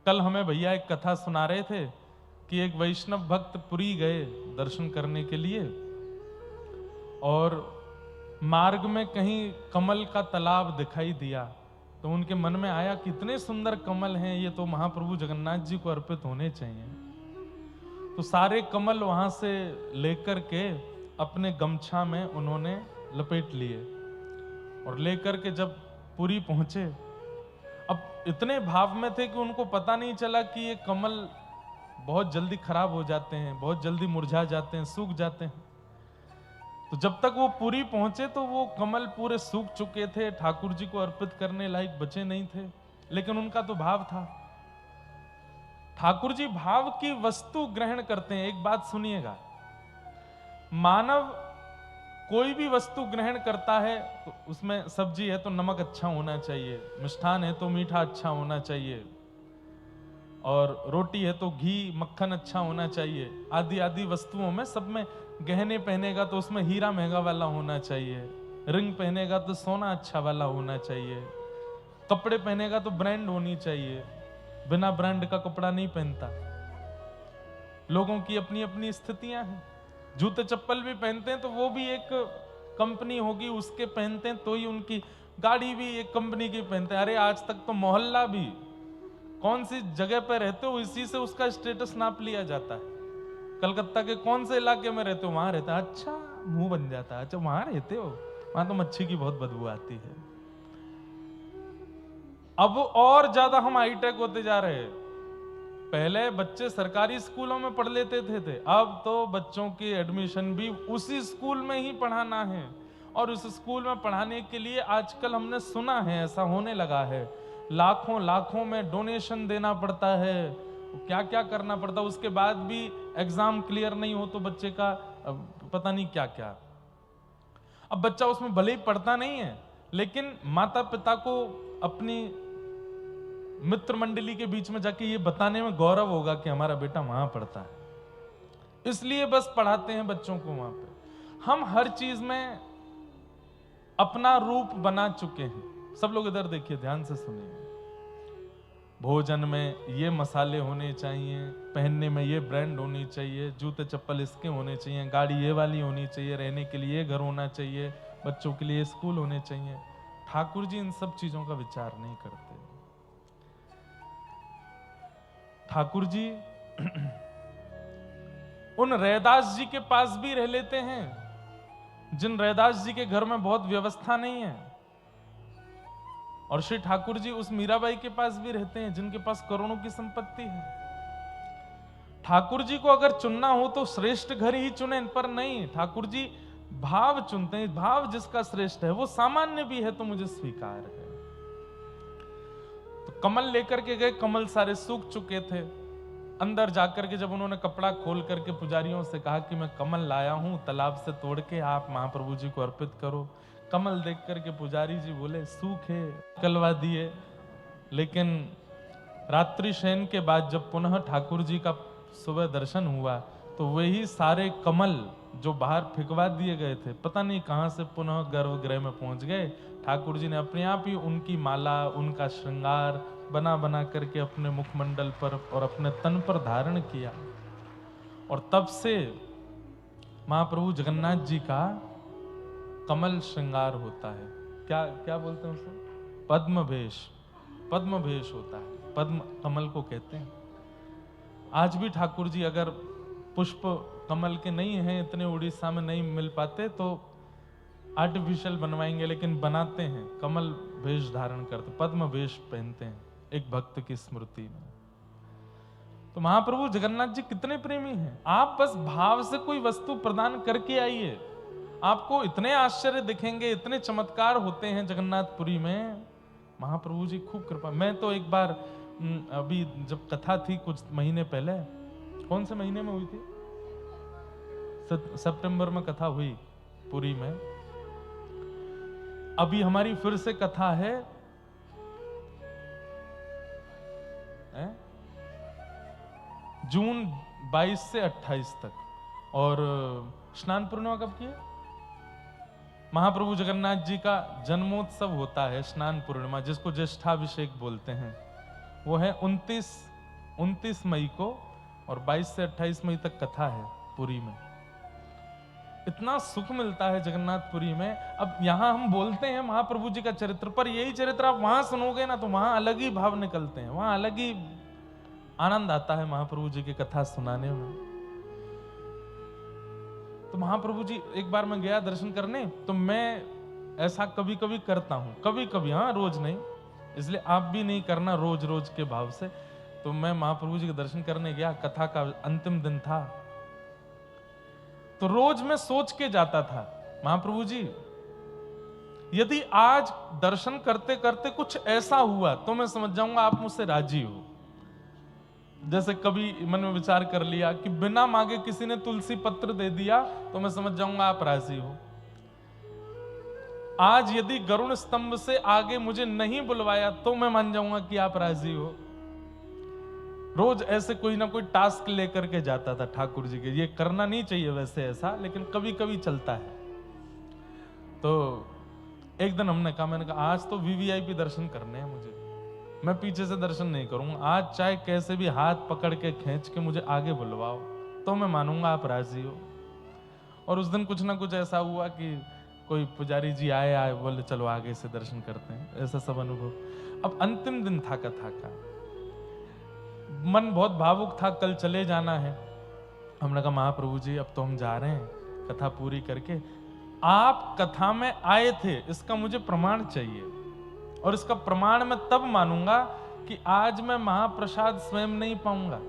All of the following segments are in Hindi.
कल हमें भैया एक कथा सुना रहे थे कि एक वैष्णव भक्त पुरी गए दर्शन करने के लिए, और मार्ग में कहीं कमल का तालाब दिखाई दिया, तो उनके मन में आया कि इतने सुंदर कमल हैं, ये तो महाप्रभु जगन्नाथ जी को अर्पित होने चाहिए। तो सारे कमल वहां से लेकर के अपने गमछा में उन्होंने लपेट लिए और लेकर के जब पुरी पहुंचे, अब इतने भाव में थे कि उनको पता नहीं चला कि ये कमल बहुत जल्दी खराब हो जाते हैं, बहुत जल्दी मुरझा जाते हैं, सूख जाते हैं। तो जब तक वो पुरी पहुंचे तो वो कमल पूरे सूख चुके थे, ठाकुर जी को अर्पित करने लायक बचे नहीं थे, लेकिन उनका तो भाव था। ठाकुर जी भाव की वस्तु ग्रहण करते हैं। एक बात सुनिएगा, मानव कोई भी वस्तु ग्रहण करता है तो उसमें सब्जी है तो नमक अच्छा होना चाहिए, मिष्ठान है तो मीठा अच्छा होना चाहिए, और रोटी है तो घी मक्खन अच्छा होना चाहिए, आदि आदि वस्तुओं में सब में गहने पहनेगा तो उसमें हीरा महंगा वाला होना चाहिए, रिंग पहनेगा तो सोना अच्छा वाला होना चाहिए, कपड़े पहनेगा तो ब्रांड होनी चाहिए, बिना ब्रांड का कपड़ा नहीं पहनता। लोगों की अपनी अपनी स्थितियां हैं। जूते चप्पल भी पहनते हैं तो वो भी एक कंपनी होगी उसके पहनते हैं, तो ही उनकी गाड़ी भी एक कंपनी की पहनते हैं। अरे आज तक तो मोहल्ला भी कौन सी जगह पर रहते हो इसी से उसका स्टेटस नाप लिया जाता है। कलकत्ता के कौन से इलाके में रहते हो, वहां रहता है, अच्छा मुंह बन जाता है, अच्छा वहां रहते हो, वहां तो मच्छी की बहुत बदबू आती है। अब और ज्यादा हम हाईटेक होते जा रहे हैं। पहले बच्चे सरकारी स्कूलों में पढ़ लेते थे, अब तो बच्चों की एडमिशन भी उसी स्कूल में ही पढ़ाना है, और उस स्कूल में पढ़ाने के लिए आजकल हमने सुना है ऐसा होने लगा है, लाखों लाखों में डोनेशन देना पड़ता है, क्या क्या करना पड़ता है, उसके बाद भी एग्जाम क्लियर नहीं हो तो बच्चे का पता नहीं क्या क्या। अब बच्चा उसमें भले ही पढ़ता नहीं है, लेकिन माता पिता को अपनी मित्र मंडली के बीच में जाके ये बताने में गौरव होगा कि हमारा बेटा वहां पढ़ता है, इसलिए बस पढ़ाते हैं बच्चों को वहां पे। हम हर चीज में अपना रूप बना चुके हैं। सब लोग इधर देखिए, ध्यान से सुनिए। भोजन में ये मसाले होने चाहिए, पहनने में ये ब्रांड होनी चाहिए, जूते चप्पल इसके होने चाहिए, गाड़ी ये वाली होनी चाहिए, रहने के लिए घर होना चाहिए, बच्चों के लिए स्कूल होने चाहिए। ठाकुर जी इन सब चीजों का विचार नहीं करते। ठाकुर जी उन रैदास जी के पास भी रह लेते हैं जिन रैदास जी के घर में बहुत व्यवस्था नहीं है, और श्री ठाकुर जी उस मीराबाई के पास भी रहते हैं जिनके पास करोड़ों की संपत्ति है। ठाकुर जी को अगर चुनना हो तो श्रेष्ठ घर ही चुने, पर नहीं, ठाकुर जी भाव चुनते हैं। भाव जिसका श्रेष्ठ है वो सामान्य भी है तो मुझे स्वीकार है। तो कमल लेकर के गए, कमल सारे सूख चुके थे। अंदर जाकर के जब उन्होंने कपड़ा खोल करके पुजारियों से कहा कि मैं कमल लाया हूं तालाब से तोड़ के, आप महाप्रभु जी को अर्पित करो। कमल देख करके पुजारी जी बोले सूखे, कलवा दिए। लेकिन रात्रि शयन के बाद जब पुनः ठाकुर जी का सुबह दर्शन हुआ तो वही सारे कमल जो बाहर फेंकवा दिए गए थे, पता नहीं कहां से पुनः गर्भगृह में पहुंच गए। ठाकुर जी ने अपने आप ही उनकी माला, उनका श्रृंगार बना बना करके अपने मुखमंडल पर और अपने तन पर धारण किया, और तब से महाप्रभु जगन्नाथ जी का कमल श्रृंगार होता है। क्या क्या बोलते हैं उसे? पद्म भेष। पद्म भेष होता है, पद्म कमल को कहते हैं। आज भी ठाकुर जी अगर पुष्प कमल के नहीं हैं, इतने उड़ीसा में नहीं मिल पाते, तो आर्टिफिशियल बनवाएंगे, लेकिन बनाते हैं, कमल भेष धारण करते, पद्म भेष पहनते हैं एक भक्त की स्मृति में। तो महाप्रभु जगन्नाथ जी कितने प्रेमी हैं। आप बस भाव से कोई वस्तु प्रदान करके आइए, आपको इतने आश्चर्य दिखेंगे, इतने चमत्कार होते हैं जगन्नाथपुरी में। महाप्रभु जी खूब कृपा। मैं तो एक बार अभी जब कथा थी कुछ महीने पहले, कौन से महीने में हुई थी? सितंबर में कथा हुई पुरी में। अभी हमारी फिर से कथा है, जून 22 से 28 तक। और स्नान पूर्णिमा कब की है? महाप्रभु जगन्नाथ जी का जन्मोत्सव होता है स्नान पूर्णिमा, जिसको ज्येष्ठाभिषेक बोलते हैं, वो है 29 29 मई को और 22 से 28 मई तक कथा है पुरी में। इतना सुख मिलता है जगन्नाथपुरी में। अब यहाँ हम बोलते हैं महाप्रभु जी का चरित्र, पर यही चरित्र आप वहां सुनोगे ना तो वहां अलग ही भाव निकलते हैं, वहां अलग ही आनंद आता है महाप्रभु जी की कथा सुनाने में। तो महाप्रभु जी, एक बार मैं गया दर्शन करने, तो मैं ऐसा कभी कभी करता हूं, कभी कभी, हाँ रोज नहीं, इसलिए आप भी नहीं करना रोज रोज के भाव से। तो मैं महाप्रभु जी के दर्शन करने गया, कथा का अंतिम दिन था, तो रोज मैं सोच के जाता था, महाप्रभु जी यदि आज दर्शन करते करते कुछ ऐसा हुआ तो मैं समझ जाऊंगा आप मुझसे राजी हो। जैसे कभी मन में विचार कर लिया कि बिना मांगे किसी ने तुलसी पत्र दे दिया तो मैं समझ जाऊंगा आप राजी हो। आज यदि गरुड़ स्तंभ से आगे मुझे नहीं बुलवाया तो मैं मान जाऊंगा कि आप राजी हो। रोज ऐसे कोई ना कोई टास्क लेकर के जाता था ठाकुर जी के। ये करना नहीं चाहिए वैसे ऐसा, लेकिन कभी कभी चलता है। तो एक दिन हमने कहा, मैंने कहा आज तो वीवीआईपी दर्शन करने हैं मुझे, मैं पीछे से दर्शन नहीं करूंगा, आज चाहे कैसे भी हाथ पकड़ के खींच के मुझे आगे बुलवाओ तो मैं मानूंगा आप राजी हो। और उस दिन कुछ ना कुछ ऐसा हुआ कि कोई पुजारी जी आए बोले चलो आगे से दर्शन करते हैं, ऐसा सब अनुभव। अब अंतिम दिन था कथा का, मन बहुत भावुक था, कल चले जाना है। हमने कहा महाप्रभु जी अब तो हम जा रहे हैं कथा पूरी करके, आप कथा में आए थे इसका मुझे प्रमाण चाहिए, और इसका प्रमाण मैं तब मानूंगा कि आज मैं महाप्रसाद स्वयं नहीं पाऊंगा।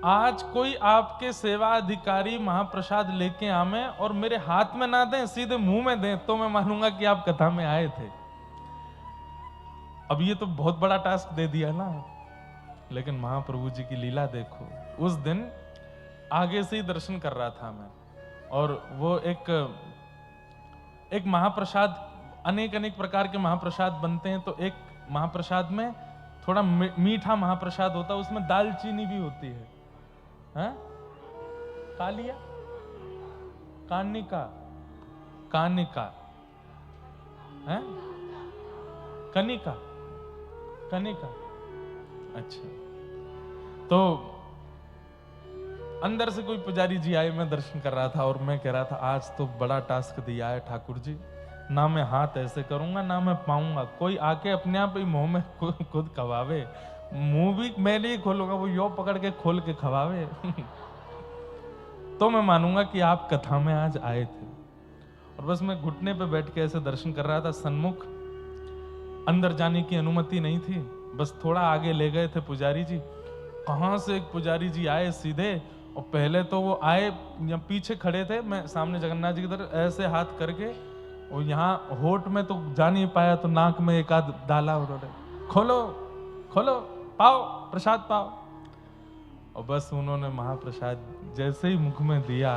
आज कोई आपके सेवा अधिकारी महाप्रसाद लेके आवे और मेरे हाथ में ना दें, सीधे मुंह में दें, तो मैं मानूंगा कि आप कथा में आए थे। अब ये तो बहुत बड़ा टास्क दे दिया ना, लेकिन महाप्रभु जी की लीला देखो। उस दिन आगे से ही दर्शन कर रहा था मैं, और वो एक महाप्रसाद, अनेक अनेक प्रकार के महाप्रसाद बनते हैं, तो एक महाप्रसाद में थोड़ा मीठा महाप्रसाद होता है, उसमें दालचीनी भी होती है, हैं? कालिया, कानिका, कानिका, हैं? कनिका, कनिका, अच्छा। तो अंदर से कोई पुजारी जी आए, मैं दर्शन कर रहा था और मैं कह रहा था आज तो बड़ा टास्क दिया है ठाकुर जी, ना मैं हाथ ऐसे करूंगा ना मैं पाऊंगा, कोई आके अपने आप ही मुंह में खुद खवावे, मुंह भी मैं नहीं खोलूंगा, वो यो पकड़ के खोल के खवावे तो मैं मानूंगा कि आप कथा में आज आए थे। और बस मैं घुटने पे बैठ के ऐसे दर्शन कर रहा था, सन्मुख अंदर जाने की अनुमति नहीं थी, बस थोड़ा आगे ले गए थे पुजारी जी। कहां से एक पुजारी जी आए सीधे, और पहले तो वो आए या पीछे खड़े थे, मैं सामने जगन्नाथ जी की तरफ ऐसे हाथ करके, और यहाँ होठ में तो जा नहीं पाया तो नाक में एक आध डाला उन्होंने, खोलो खोलो पाओ प्रसाद पाओ, और बस उन्होंने महाप्रसाद जैसे ही मुख में दिया।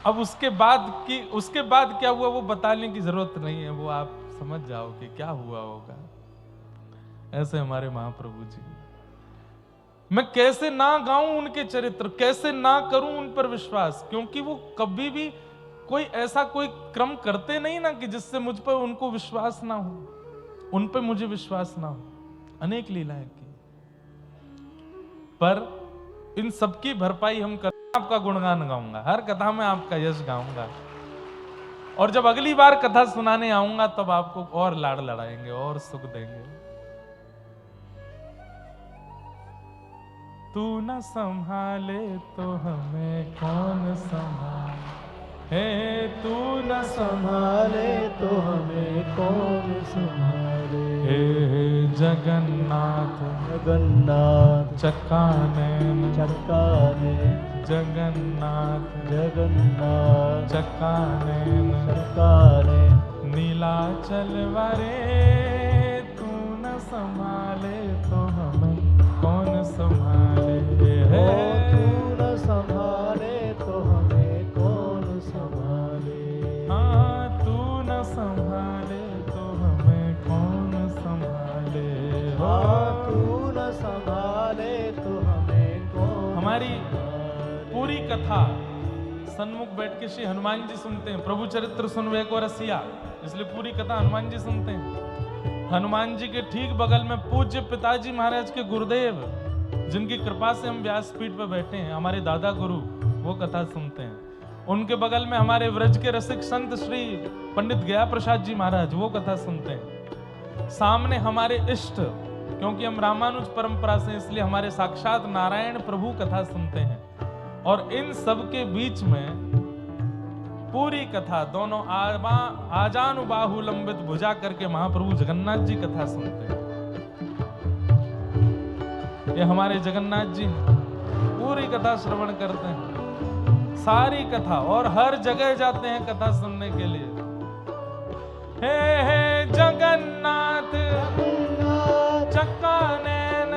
अब उसके बाद क्या हुआ वो बताने की जरूरत नहीं है, वो आप समझ जाओ कि क्या हुआ होगा। ऐसे हमारे महाप्रभु जी, मैं कैसे ना गाऊं उनके चरित्र, कैसे ना करूं उन पर विश्वास, क्योंकि वो कभी भी कोई ऐसा कोई क्रम करते नहीं ना कि जिससे मुझ पर उनको विश्वास ना हो, उन पर मुझे विश्वास ना हो। अनेक लीलाएं की, पर इन सबकी भरपाई हम कर, आपका गुणगान गाऊंगा, हर कथा में आपका यश गाऊंगा, और जब अगली बार कथा सुनाने आऊंगा तब आपको और लाड़ लड़ाएंगे और सुख देंगे। तू न संभाले तो हमें कौन संभाले, हे तू न संभाले तो हमें कौन संभाले, हे जगन्नाथ जगन्नाथ चक्कानैन चक्कानैन, जगन्नाथ जगन्नाथ चक्कानैन चक्कानैन, नीलाचल वारे तू न संभाले तो हमें कौन संभाले, हे तू न संभाले तो हमें कौन संभाले, हाँ तू न संभाले तो हमें कौन संभाले, हाँ तू न संभाले तो हमें कौन। हमारी पूरी कथा सन्मुख बैठ के श्री हनुमान जी सुनते हैं, प्रभु चरित्र सुनवे को रसिया, इसलिए पूरी कथा हनुमान जी सुनते हैं। हनुमान जी के ठीक बगल में पूज्य पिताजी महाराज के गुरुदेव, जिनकी कृपा से हम व्यासपीठ पर बैठे हैं, हमारे दादा गुरु, वो कथा सुनते हैं। उनके बगल में हमारे व्रज के रसिक संत श्री पंडित गया प्रसाद जी महाराज, वो कथा सुनते हैं। सामने हमारे इष्ट, क्योंकि हम रामानुज परंपरा से, इसलिए हमारे साक्षात नारायण प्रभु कथा सुनते हैं। और इन सब के बीच में पूरी कथा दोनों आजानुबाहु लंबित भुजा करके महाप्रभु जगन्नाथ जी कथा सुनते हैं। ये हमारे जगन्नाथ जी पूरी कथा श्रवण करते हैं, सारी कथा, और हर जगह जाते हैं कथा सुनने के लिए। हे जगन्नाथ चक्का नैन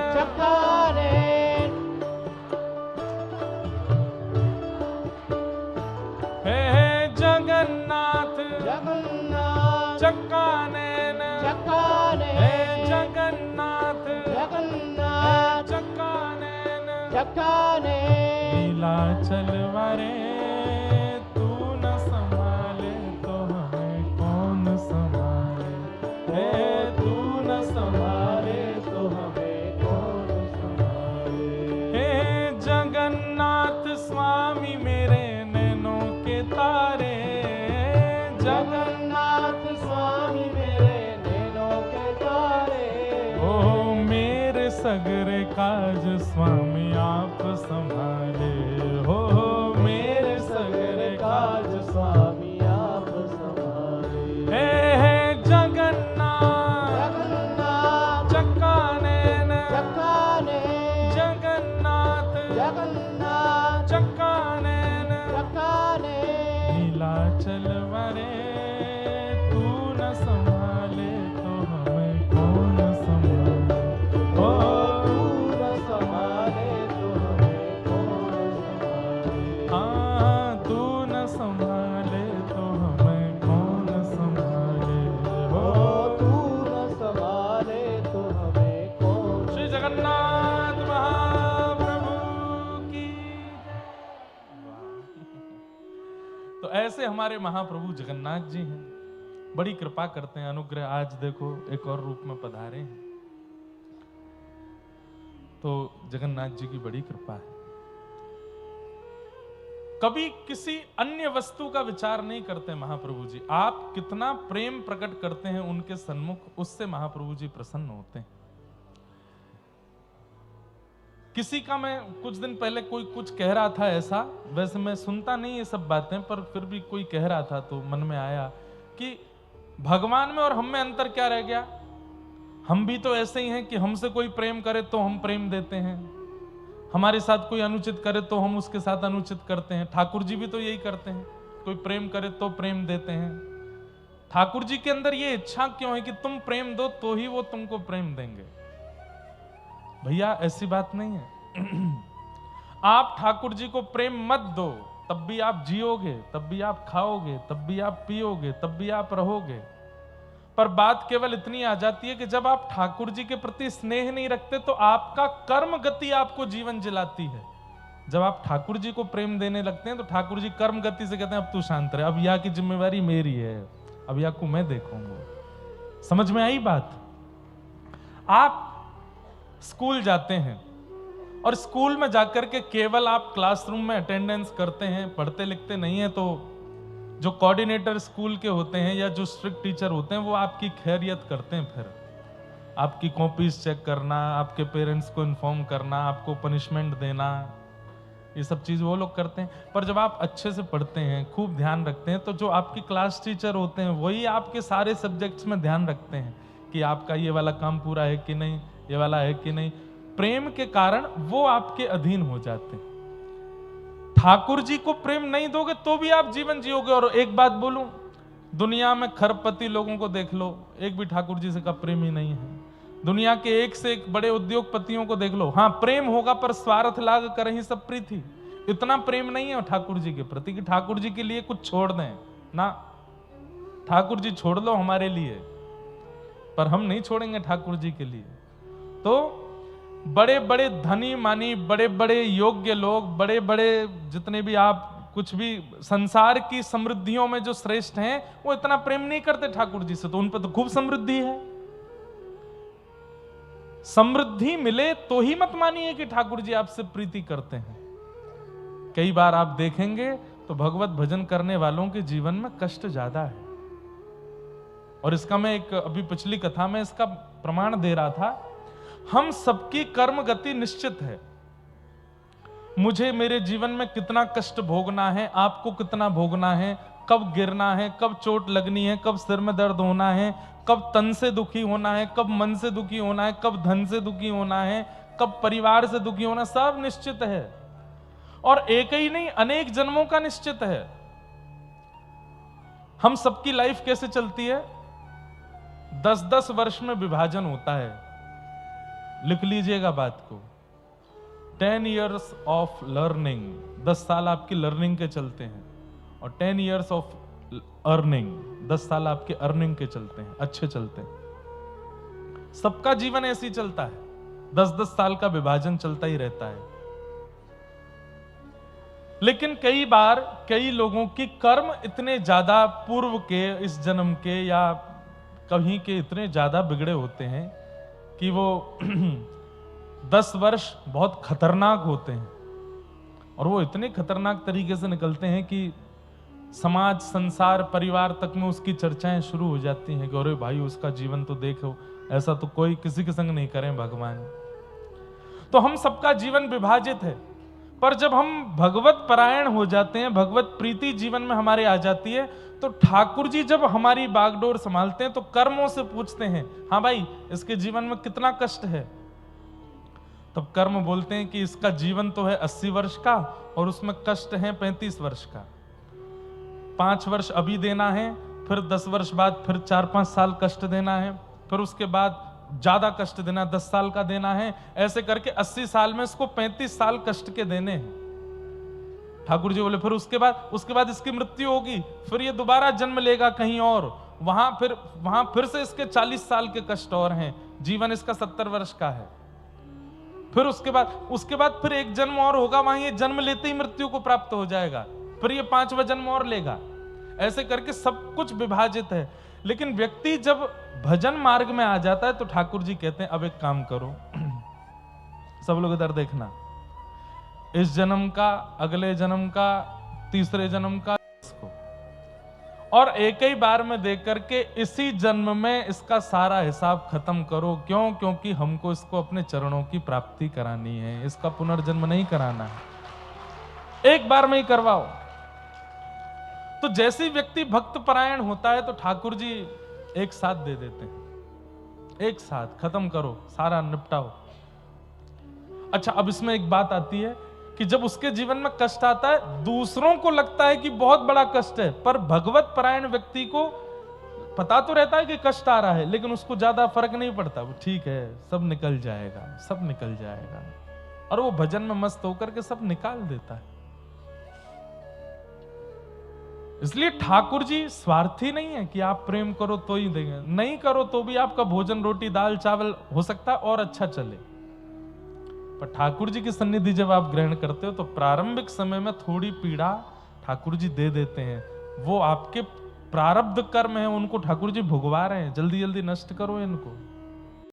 हे जगन्नाथ चक्का नैन हे जगन्नाथ चक्का नैन लीला चलवारे तू न संभाले तो हमें कौन संभाले, हे तू न संभाले तो हमें कौन संभाले। हे जगन्नाथ स्वामी मेरे नैनों के तारे, जगन्नाथ स्वामी मेरे नैनों के तारे। ओ मेरे सगरे काज स्वामी आप संभाले, हो मेरे सगरे काज स्वामी आप संभाले। हे जगन्नाथ चक्का नैन जगन्नाथ चक्का नैन लीला चलवारे तू न संभाले तो हमें कौन संभाले, ओ तू न संभाले तो हमें कौन संभाले। हाँ तू न संभाले तो हमें कौन संभाले, ओ तू न संभाले तो हमें कौन। श्री जगन्नाथ महाप्रभु की। तो ऐसे हमारे महाप्रभु जगन्नाथ जी हैं, बड़ी कृपा करते हैं, अनुग्रह। आज देखो एक और रूप में पधारे हैं, तो जगन्नाथ जी की बड़ी कृपा है। कभी किसी अन्य वस्तु का विचार नहीं करते महाप्रभु जी। आप कितना प्रेम प्रकट करते हैं उनके सन्मुख, उससे महाप्रभु जी प्रसन्न होते हैं। किसी का, मैं कुछ दिन पहले कोई कुछ कह रहा था ऐसा, वैसे मैं सुनता नहीं ये सब बातें, पर फिर भी कोई कह रहा था तो मन में आया कि भगवान में और हम में अंतर क्या रह गया। हम भी तो ऐसे ही हैं कि हमसे कोई प्रेम करे तो हम प्रेम देते हैं, हमारे साथ कोई अनुचित करे तो हम उसके साथ अनुचित करते हैं। ठाकुर जी भी तो यही करते हैं, कोई प्रेम करे तो प्रेम देते हैं। ठाकुर जी के अंदर ये इच्छा क्यों है कि तुम प्रेम दो तो ही वो तुमको प्रेम देंगे? भैया ऐसी बात नहीं है। आप ठाकुर जी को प्रेम मत दो, तब भी आप जियोगे, तब भी आप खाओगे, तब भी आप पियोगे, तब भी आप रहोगे। पर बात केवल इतनी आ जाती है कि जब आप ठाकुर जी के प्रति स्नेह नहीं रखते तो आपका कर्म गति आपको जीवन जिलाती है। जब आप ठाकुर जी को प्रेम देने लगते हैं तो ठाकुर जी कर्म गति से कहते हैं अब तू शांत रहे, अब यहाँ की जिम्मेवारी मेरी है, अब यहाँ को मैं देखूंगा। समझ में आई बात? आप स्कूल जाते हैं और स्कूल में जाकर के केवल आप क्लासरूम में अटेंडेंस करते हैं, पढ़ते लिखते नहीं है, तो जो कोऑर्डिनेटर स्कूल के होते हैं या जो स्ट्रिक्ट टीचर होते हैं वो आपकी खैरियत करते हैं। फिर आपकी कॉपीज चेक करना, आपके पेरेंट्स को इन्फॉर्म करना, आपको पनिशमेंट देना, ये सब चीज़ वो लोग करते हैं। पर जब आप अच्छे से पढ़ते हैं, खूब ध्यान रखते हैं, तो जो आपके क्लास टीचर होते हैं वही आपके सारे सब्जेक्ट्स में ध्यान रखते हैं कि आपका ये वाला काम पूरा है कि नहीं, ये वाला है कि नहीं। प्रेम के कारण वो आपके अधीन हो जाते हैं। ठाकुर जी को प्रेम नहीं दोगे तो भी आप जीवन जियोगे। और एक बात बोलूं, दुनिया में खरबपति लोगों को देख लो, एक भी ठाकुर जी से का प्रेम ही नहीं है। दुनिया के एक से एक बड़े उद्योगपतियों को देख लो, हाँ प्रेम होगा पर स्वार्थ लाग कर ही सब प्रीति। इतना प्रेम नहीं है ठाकुर जी के प्रति कि ठाकुर जी के लिए कुछ छोड़ दें ना। ठाकुर जी छोड़ लो हमारे लिए, पर हम नहीं छोड़ेंगे ठाकुर जी के लिए। तो बड़े बड़े धनी मानी, बड़े बड़े योग्य लोग, बड़े बड़े जितने भी आप कुछ भी संसार की समृद्धियों में जो श्रेष्ठ हैं, वो इतना प्रेम नहीं करते ठाकुर जी से, तो उन पर तो खूब समृद्धि है। समृद्धि मिले तो ही मत मानिए कि ठाकुर जी आपसे प्रीति करते हैं। कई बार आप देखेंगे तो भगवत भजन करने वालों के जीवन में कष्ट ज्यादा है। और इसका मैं एक अभी पिछली कथा में इसका प्रमाण दे रहा था। हम सबकी कर्म गति निश्चित है। मुझे मेरे जीवन में कितना कष्ट भोगना है, आपको कितना भोगना है, कब गिरना है, कब चोट लगनी है, कब सिर में दर्द होना है, कब तन से दुखी होना है, कब मन से दुखी होना है, कब धन से दुखी होना है, कब परिवार से दुखी होना, सब निश्चित है। और एक ही नहीं, अनेक जन्मों का निश्चित है। हम सबकी लाइफ कैसे चलती है? 10-10 वर्ष में विभाजन होता है। लिख लीजिएगा बात को। 10 years ऑफ लर्निंग, 10 साल आपकी लर्निंग के चलते हैं। और 10 years ऑफ अर्निंग, 10 साल आपके अर्निंग के चलते हैं, अच्छे चलते हैं। सबका जीवन ऐसे ही चलता है, 10-10 साल का विभाजन चलता ही रहता है। लेकिन कई बार कई लोगों की कर्म इतने ज्यादा पूर्व के, इस जन्म के या कहीं के इतने ज्यादा बिगड़े होते हैं कि वो 10 वर्ष बहुत खतरनाक होते हैं। और वो इतने खतरनाक तरीके से निकलते हैं कि समाज, संसार, परिवार तक में उसकी चर्चाएं शुरू हो जाती हैं कि अरे भाई उसका जीवन तो देखो, ऐसा तो कोई किसी के संग नहीं करें भगवान। तो हम सबका जीवन विभाजित है। पर जब हम भगवत परायण हो जाते हैं, भगवत प्रीति जीवन में हमारे आ जाती है, तो ठाकुर जी जब हमारी बागडोर संभालते हैं तो कर्मों से पूछते हैं, हाँ भाई इसके जीवन में कितना कष्ट है। तब कर्म बोलते हैं कि इसका जीवन तो है 80 वर्ष का और उसमें कष्ट है 35 वर्ष का। 5 वर्ष अभी देना है, फिर 10 वर्ष बाद फिर 4-5 साल कष्ट देना है, फिर उसके बाद ज्यादा कष्ट देना, 10 साल का देना है। ऐसे करके 80 साल में इसको 35 साल कष्ट के देने हैं। ठाकुर जी बोले फिर उसके बाद इसकी मृत्यु होगी, फिर ये दोबारा जन्म लेगा कहीं और, वहां फिर से इसके 40 साल के कष्ट और हैं। जीवन इसका 70 वर्ष का है। फिर उसके बाद फिर एक जन्म और होगा, वहां ये जन्म लेते ही मृत्यु को प्राप्त हो जाएगा, फिर ये 5वां जन्म और लेगा। ऐसे करके सब कुछ विभाजित है। लेकिन व्यक्ति जब भजन मार्ग में आ जाता है तो ठाकुर जी कहते हैं अब एक काम करो, सब लोग इधर देखना, इस जन्म का, अगले जन्म का, तीसरे जन्म का, इसको, और एक ही बार में देख करके इसी जन्म में इसका सारा हिसाब खत्म करो। क्यों? क्योंकि हमको इसको अपने चरणों की प्राप्ति करानी है, इसका पुनर्जन्म नहीं कराना है, एक बार में ही करवाओ। तो जैसे व्यक्ति भक्त परायण होता है तो ठाकुर जी एक साथ दे देते हैं, एक साथ खत्म करो, सारा निपटाओ। अच्छा, अब इसमें एक बात आती है कि जब उसके जीवन में कष्ट आता है, दूसरों को लगता है कि बहुत बड़ा कष्ट है, पर भगवत परायण व्यक्ति को पता तो रहता है कि कष्ट आ रहा है, लेकिन उसको ज्यादा फर्क नहीं पड़ता। वो ठीक है, सब निकल जाएगा, सब निकल जाएगा, और वो भजन में मस्त होकर के सब निकाल देता है। इसलिए ठाकुर जी स्वार्थी नहीं है कि आप प्रेम करो तो ही देंगे, नहीं करो तो भी आपका भोजन, रोटी, दाल, चावल हो सकता है और अच्छा चले। पर ठाकुर जी की सन्निधि जब आप ग्रहण करते हो तो प्रारंभिक समय में थोड़ी पीड़ा ठाकुर जी दे देते हैं। वो आपके प्रारब्ध कर्म है, उनको ठाकुर जी भुगवा रहे हैं, जल्दी जल्दी नष्ट करो इनको।